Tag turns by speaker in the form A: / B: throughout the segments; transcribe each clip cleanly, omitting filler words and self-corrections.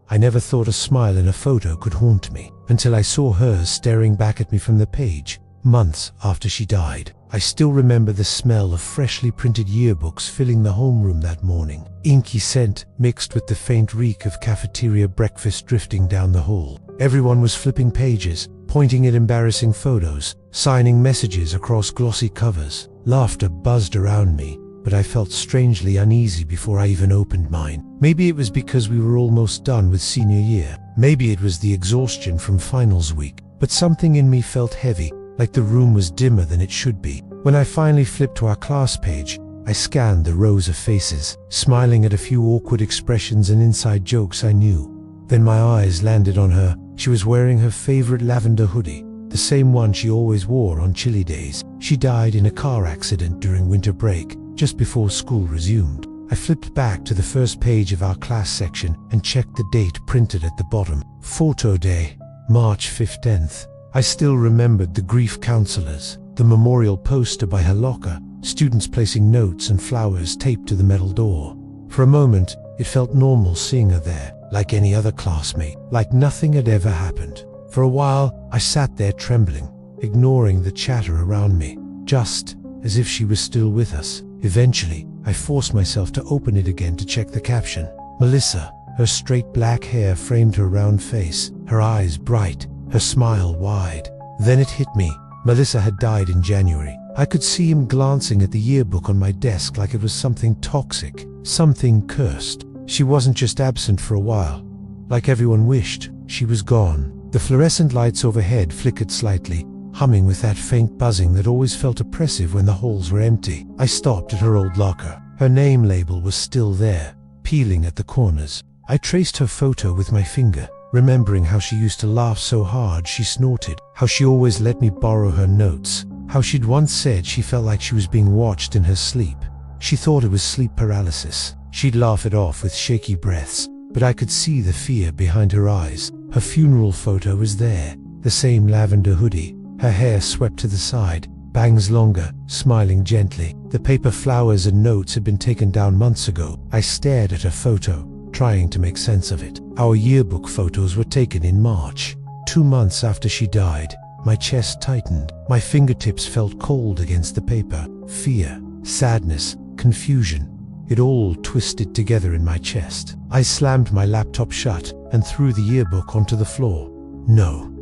A: I never thought a smile in a photo could haunt me, until I saw hers staring back at me from the page, months after she died. I still remember the smell of freshly printed yearbooks filling the homeroom that morning, inky scent mixed with the faint reek of cafeteria breakfast drifting down the hall. Everyone was flipping pages, pointing at embarrassing photos, signing messages across glossy covers. Laughter buzzed around me, but I felt strangely uneasy before I even opened mine. Maybe it was because we were almost done with senior year. Maybe it was the exhaustion from finals week. But something in me felt heavy, like the room was dimmer than it should be. When I finally flipped to our class page, I scanned the rows of faces, smiling at a few awkward expressions and inside jokes I knew. Then my eyes landed on her. She was wearing her favorite lavender hoodie, the same one she always wore on chilly days. She died in a car accident during winter break, just before school resumed. I flipped back to the first page of our class section and checked the date printed at the bottom. Photo day, March 15th. I still remembered the grief counselors, the memorial poster by her locker, students placing notes and flowers taped to the metal door. For a moment, it felt normal seeing her there, like any other classmate, like nothing had ever happened. For a while, I sat there trembling, ignoring the chatter around me, just as if she was still with us. Eventually, I forced myself to open it again to check the caption. Melissa. Her straight black hair framed her round face, her eyes bright, her smile wide. Then it hit me. Melissa had died in January. I could see him glancing at the yearbook on my desk like it was something toxic, something cursed. She wasn't just absent for a while. Like everyone wished, she was gone. The fluorescent lights overhead flickered slightly, humming with that faint buzzing that always felt oppressive when the halls were empty. I stopped at her old locker. Her name label was still there, peeling at the corners. I traced her photo with my finger, remembering how she used to laugh so hard she snorted, how she always let me borrow her notes, how she'd once said she felt like she was being watched in her sleep. She thought it was sleep paralysis. She'd laugh it off with shaky breaths, but I could see the fear behind her eyes. Her funeral photo was there, the same lavender hoodie, her hair swept to the side, bangs longer, smiling gently. The paper flowers and notes had been taken down months ago. I stared at her photo, trying to make sense of it. Our yearbook photos were taken in March, 2 months after she died. My chest tightened. My fingertips felt cold against the paper. Fear, sadness, confusion. It all twisted together in my chest. I slammed my laptop shut and threw the yearbook onto the floor. No,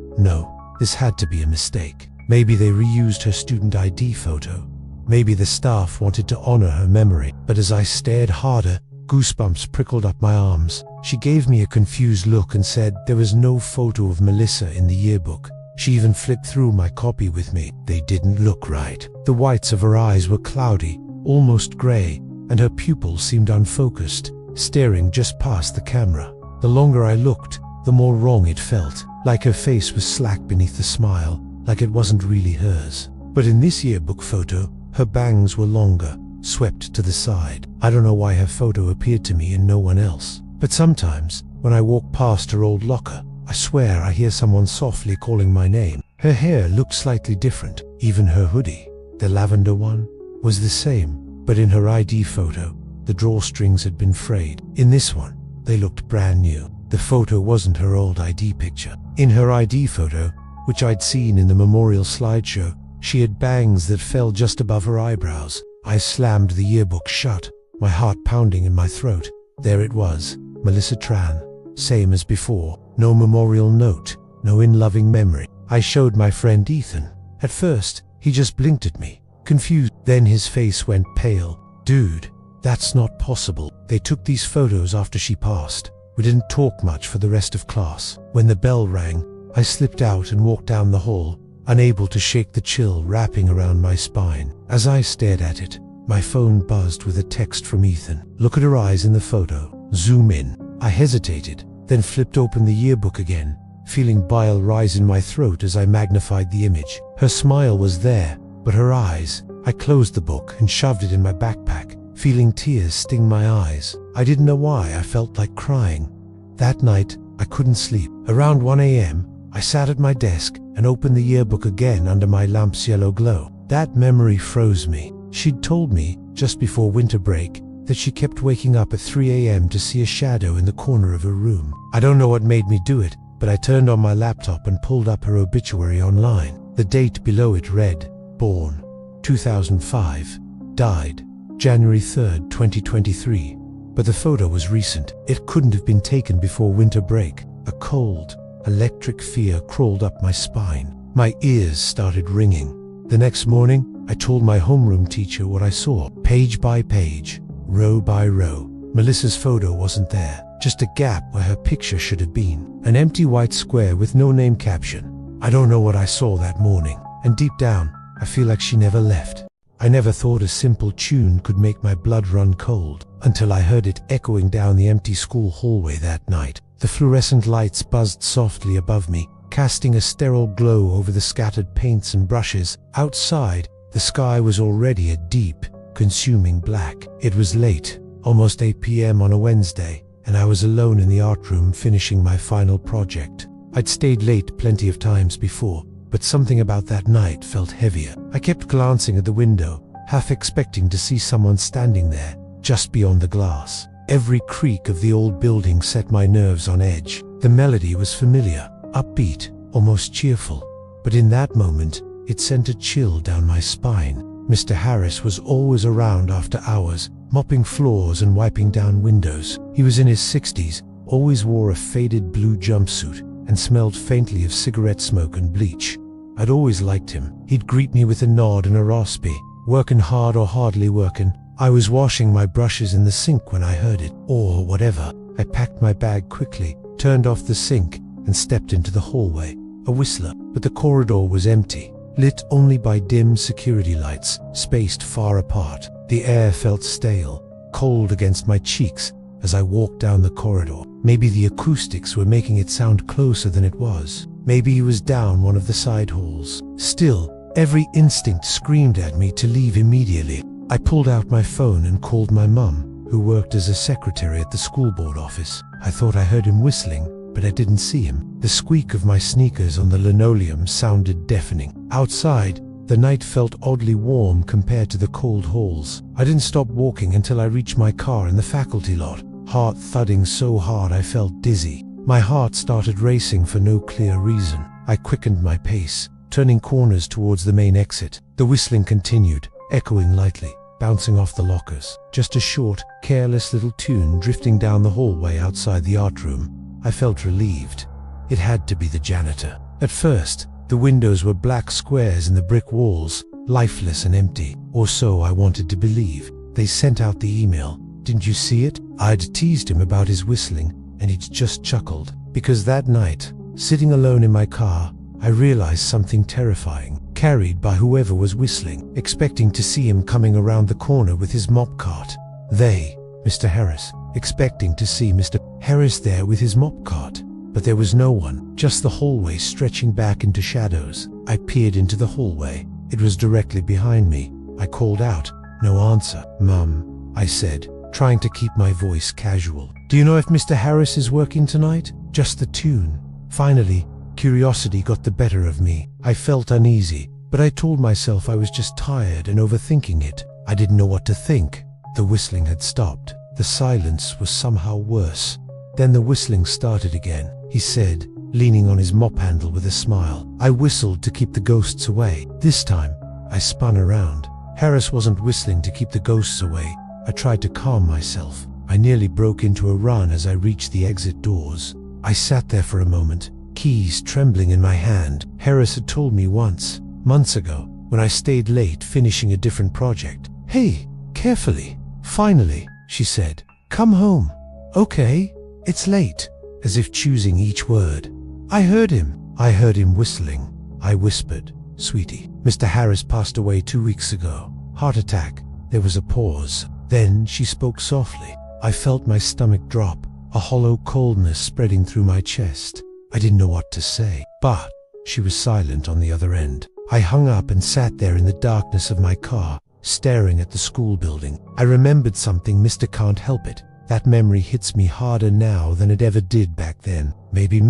A: this had to be a mistake. Maybe they reused her student ID photo. Maybe the staff wanted to honor her memory. But as I stared harder, goosebumps prickled up my arms. She gave me a confused look and said there was no photo of Melissa in the yearbook. She even flipped through my copy with me. They didn't look right. The whites of her eyes were cloudy, almost gray, and her pupils seemed unfocused, staring just past the camera. The longer I looked, the more wrong it felt, like her face was slack beneath the smile, like it wasn't really hers. But in this yearbook photo, her bangs were longer, swept to the side. I don't know why her photo appeared to me and no one else. But sometimes, when I walk past her old locker, I swear I hear someone softly calling my name. Her hair looked slightly different. Even her hoodie, the lavender one, was the same. But in her ID photo, the drawstrings had been frayed. In this one, they looked brand new. The photo wasn't her old ID picture. In her ID photo, which I'd seen in the memorial slideshow, she had bangs that fell just above her eyebrows. I slammed the yearbook shut, my heart pounding in my throat. There it was, Melissa Tran, same as before. No memorial note, no in-loving memory. I showed my friend Ethan. At first, he just blinked at me, confused. Then his face went pale. Dude, that's not possible. They took these photos after she passed. We didn't talk much for the rest of class. When the bell rang, I slipped out and walked down the hall, unable to shake the chill wrapping around my spine. As I stared at it, my phone buzzed with a text from Ethan. Look at her eyes in the photo. Zoom in. I hesitated, then flipped open the yearbook again, feeling bile rise in my throat as I magnified the image. Her smile was there, but her eyes. I closed the book and shoved it in my backpack, feeling tears sting my eyes. I didn't know why I felt like crying. That night, I couldn't sleep. Around 1 a.m., I sat at my desk and opened the yearbook again under my lamp's yellow glow. That memory froze me. She'd told me, just before winter break, that she kept waking up at 3 a.m. to see a shadow in the corner of her room. I don't know what made me do it, but I turned on my laptop and pulled up her obituary online. The date below it read, born 2005, died January 3rd, 2023. But the photo was recent. It couldn't have been taken before winter break. A cold, electric fear crawled up my spine. My ears started ringing. The next morning, I told my homeroom teacher what I saw. Page by page, row by row. Melissa's photo wasn't there. Just a gap where her picture should have been. An empty white square with no name caption. I don't know what I saw that morning. And deep down, I feel like she never left. I never thought a simple tune could make my blood run cold, until I heard it echoing down the empty school hallway that night. The fluorescent lights buzzed softly above me, casting a sterile glow over the scattered paints and brushes. Outside, the sky was already a deep, consuming black. It was late, almost 8 p.m. on a Wednesday, and I was alone in the art room finishing my final project. I'd stayed late plenty of times before, but something about that night felt heavier. I kept glancing at the window, half expecting to see someone standing there, just beyond the glass. Every creak of the old building set my nerves on edge. The melody was familiar, upbeat, almost cheerful, but in that moment, it sent a chill down my spine. Mr. Harris was always around after hours, mopping floors and wiping down windows. He was in his 60s, always wore a faded blue jumpsuit, and smelled faintly of cigarette smoke and bleach. I'd always liked him. He'd greet me with a nod and a raspy, "Working hard or hardly working?" I was washing my brushes in the sink when I heard it, or whatever. I packed my bag quickly, turned off the sink, and stepped into the hallway. A whistler, but the corridor was empty, lit only by dim security lights, spaced far apart. The air felt stale, cold against my cheeks as I walked down the corridor. Maybe the acoustics were making it sound closer than it was. Maybe he was down one of the side halls. Still, every instinct screamed at me to leave immediately. I pulled out my phone and called my mum, who worked as a secretary at the school board office. I thought I heard him whistling, but I didn't see him. The squeak of my sneakers on the linoleum sounded deafening. Outside, the night felt oddly warm compared to the cold halls. I didn't stop walking until I reached my car in the faculty lot, heart thudding so hard I felt dizzy. My heart started racing for no clear reason. I quickened my pace, turning corners towards the main exit. The whistling continued, echoing lightly, bouncing off the lockers. Just a short, careless little tune drifting down the hallway outside the art room. I felt relieved. It had to be the janitor. At first, the windows were black squares in the brick walls, lifeless and empty. Or so I wanted to believe. They sent out the email. Didn't you see it? I'd teased him about his whistling, and he'd just chuckled. Because that night, sitting alone in my car, I realized something terrifying, carried by whoever was whistling, expecting to see him coming around the corner with his mop cart. They, Mr. Harris, expecting to see Mr. Harris there with his mop cart. But there was no one, just the hallway stretching back into shadows. I peered into the hallway. It was directly behind me. I called out. No answer. "Mum," I said, trying to keep my voice casual. "Do you know if Mr. Harris is working tonight?" Just the tune. Finally, curiosity got the better of me. I felt uneasy, but I told myself I was just tired and overthinking it. I didn't know what to think. The whistling had stopped. The silence was somehow worse. Then the whistling started again, he said, leaning on his mop handle with a smile. I whistled to keep the ghosts away. This time, I spun around. Harris wasn't whistling to keep the ghosts away. I tried to calm myself. I nearly broke into a run as I reached the exit doors. I sat there for a moment, keys trembling in my hand. Harris had told me once, months ago, when I stayed late finishing a different project. "Hey, carefully. Finally," she said. "Come home." "Okay, it's late," as if choosing each word. I heard him whistling. I whispered, "Sweetie, Mr. Harris passed away 2 weeks ago. Heart attack." There was a pause. Then she spoke softly. I felt my stomach drop, a hollow coldness spreading through my chest. I didn't know what to say, but she was silent on the other end. I hung up and sat there in the darkness of my car, staring at the school building. I remembered something, Mr. Can't Help It. That memory hits me harder now than it ever did back then. Maybe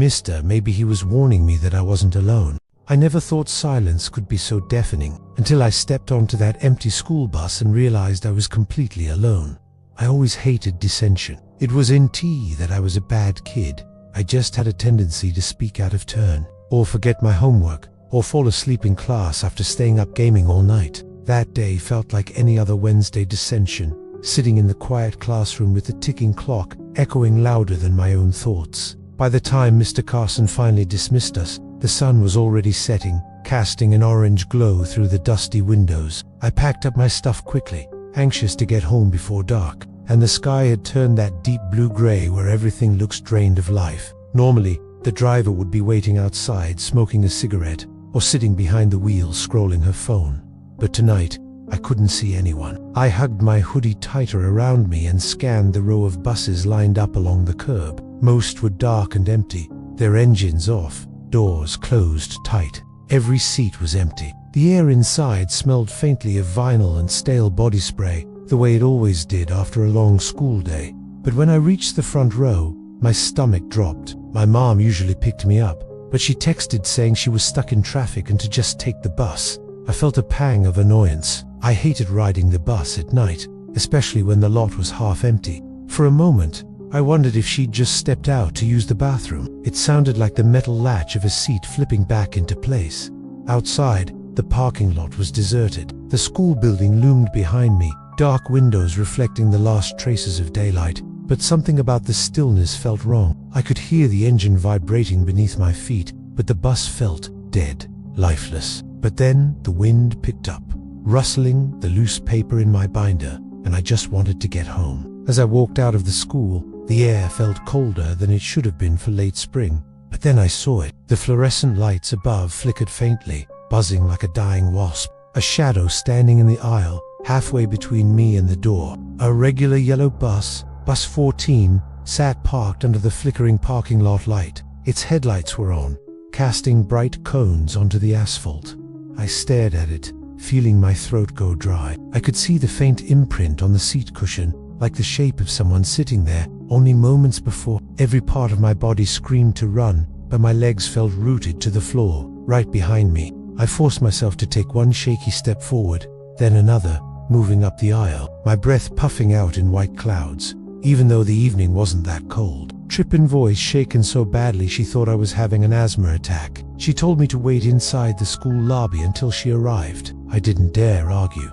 A: he was warning me that I wasn't alone. I never thought silence could be so deafening, until I stepped onto that empty school bus and realized I was completely alone. I always hated dissension. It was in tea that I was a bad kid. I just had a tendency to speak out of turn, or forget my homework, or fall asleep in class after staying up gaming all night. That day felt like any other Wednesday dissension, sitting in the quiet classroom with the ticking clock echoing louder than my own thoughts. By the time Mr. Carson finally dismissed us, the sun was already setting, casting an orange glow through the dusty windows. I packed up my stuff quickly, anxious to get home before dark, and the sky had turned that deep blue-gray where everything looks drained of life. Normally, the driver would be waiting outside smoking a cigarette or sitting behind the wheel scrolling her phone. But tonight, I couldn't see anyone. I hugged my hoodie tighter around me and scanned the row of buses lined up along the curb. Most were dark and empty, their engines off, doors closed tight. Every seat was empty. The air inside smelled faintly of vinyl and stale body spray, the way it always did after a long school day. But when I reached the front row, my stomach dropped. My mom usually picked me up, but she texted saying she was stuck in traffic and to just take the bus. I felt a pang of annoyance. I hated riding the bus at night, especially when the lot was half empty. For a moment, I wondered if she'd just stepped out to use the bathroom. It sounded like the metal latch of a seat flipping back into place. Outside, the parking lot was deserted. The school building loomed behind me, dark windows reflecting the last traces of daylight. But something about the stillness felt wrong. I could hear the engine vibrating beneath my feet, but the bus felt dead, lifeless. But then the wind picked up, rustling the loose paper in my binder, and I just wanted to get home. As I walked out of the school, the air felt colder than it should have been for late spring. But then I saw it. The fluorescent lights above flickered faintly, buzzing like a dying wasp. A shadow standing in the aisle, halfway between me and the door. A regular yellow bus, Bus 14, sat parked under the flickering parking lot light. Its headlights were on, casting bright cones onto the asphalt. I stared at it, feeling my throat go dry. I could see the faint imprint on the seat cushion, like the shape of someone sitting there. Only moments before, every part of my body screamed to run, but my legs felt rooted to the floor, right behind me. I forced myself to take one shaky step forward, then another, moving up the aisle, my breath puffing out in white clouds. Even though the evening wasn't that cold. Trippin' voice shaken so badly she thought I was having an asthma attack. She told me to wait inside the school lobby until she arrived. I didn't dare argue.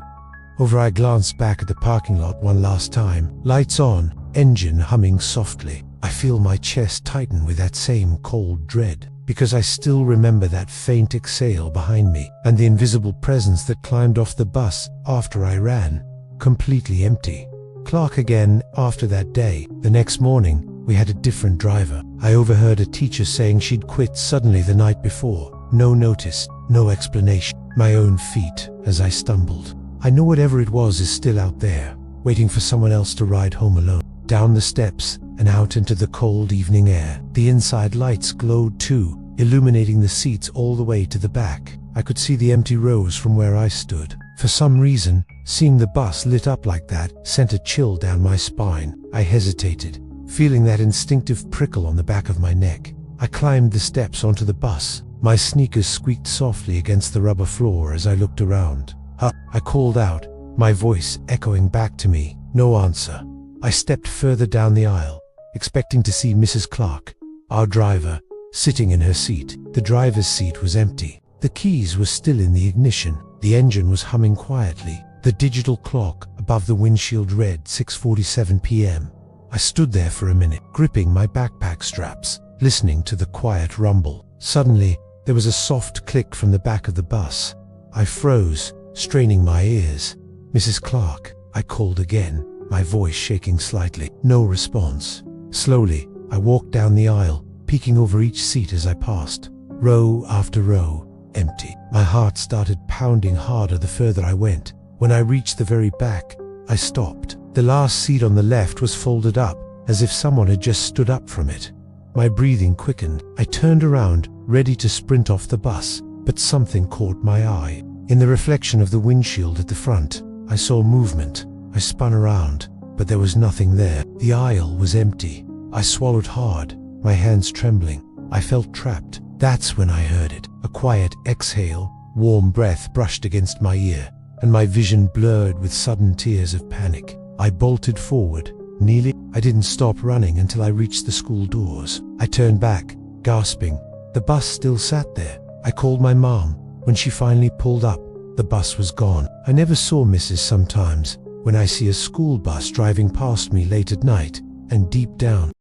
A: Over I glanced back at the parking lot one last time. Lights on, engine humming softly. I feel my chest tighten with that same cold dread, because I still remember that faint exhale behind me, and the invisible presence that climbed off the bus after I ran, completely empty. Clark again after that day. The next morning, we had a different driver. I overheard a teacher saying she'd quit suddenly the night before. No notice, no explanation. My own feet as I stumbled. I know whatever it was is still out there, waiting for someone else to ride home alone. Down the steps and out into the cold evening air. The inside lights glowed too, illuminating the seats all the way to the back. I could see the empty rows from where I stood. For some reason, seeing the bus lit up like that sent a chill down my spine. I hesitated, feeling that instinctive prickle on the back of my neck. I climbed the steps onto the bus. My sneakers squeaked softly against the rubber floor as I looked around. "Huh," I called out, my voice echoing back to me. No answer. I stepped further down the aisle, expecting to see Mrs. Clark, our driver, sitting in her seat. The driver's seat was empty. The keys were still in the ignition. The engine was humming quietly. The digital clock above the windshield read 6:47 p.m. I stood there for a minute, gripping my backpack straps, listening to the quiet rumble. Suddenly, there was a soft click from the back of the bus. I froze, straining my ears. "Mrs. Clark," I called again, my voice shaking slightly. No response. Slowly, I walked down the aisle, peeking over each seat as I passed. Row after row, empty. My heart started pounding harder the further I went. When I reached the very back, I stopped. The last seat on the left was folded up, as if someone had just stood up from it. My breathing quickened. I turned around, ready to sprint off the bus, but something caught my eye. In the reflection of the windshield at the front, I saw movement. I spun around, but there was nothing there. The aisle was empty. I swallowed hard, my hands trembling. I felt trapped. That's when I heard it. A quiet exhale, warm breath brushed against my ear, and my vision blurred with sudden tears of panic. I bolted forward. I didn't stop running until I reached the school doors. I turned back, gasping. The bus still sat there. I called my mom. When she finally pulled up, the bus was gone. I never saw Mrs. Sometimes when I see a school bus driving past me late at night, and deep down,